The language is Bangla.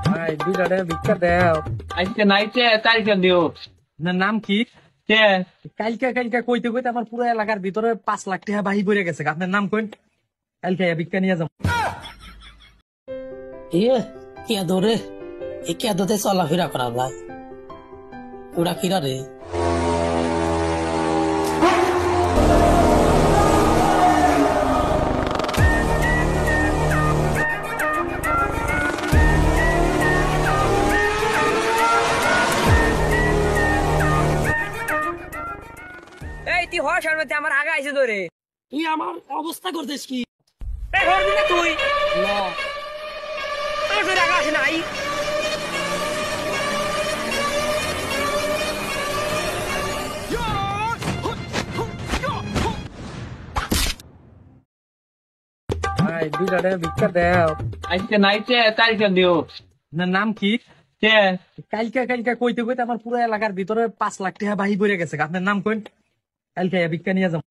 ভাই 2 টাকা ভিক্ষা দেও। আজকে নাইতে তারিখে দিও। আপনার নাম কি? কে? কালকে কালকে কইতে কইতে আমার পুরো এলাকার ভিতরে 5 লাখ টাকা বাহি পড়ে গেছে। আপনার নাম কইন, কালকে ভিক্ষা নিয়ে যাবো। ইয়ে কিয়া দৌড়ে এ কিয়া দোতে চলাফেরা করা যায় ওরা কিরা রে এই তুই হওয়ার সামনে আমার আগা আইছে ধরে। তুই আমার অবস্থা করতেছ কি এই হরবি না তুই? আমার ধরে আগা আসে নাই। ভাই 2 টাকা ভিক্ষা দেও। আজকে নাইতে তারিখে দিও। আপনার নাম কি? কে? কালকে কালকে কইতে কইতে আমার পুরো এলাকার ভিতরে 5 লাখ টাকা বাহি পড়ে গেছে। আপনার নাম কইন, কালকে ভিক্ষা নিয়ে যাবো।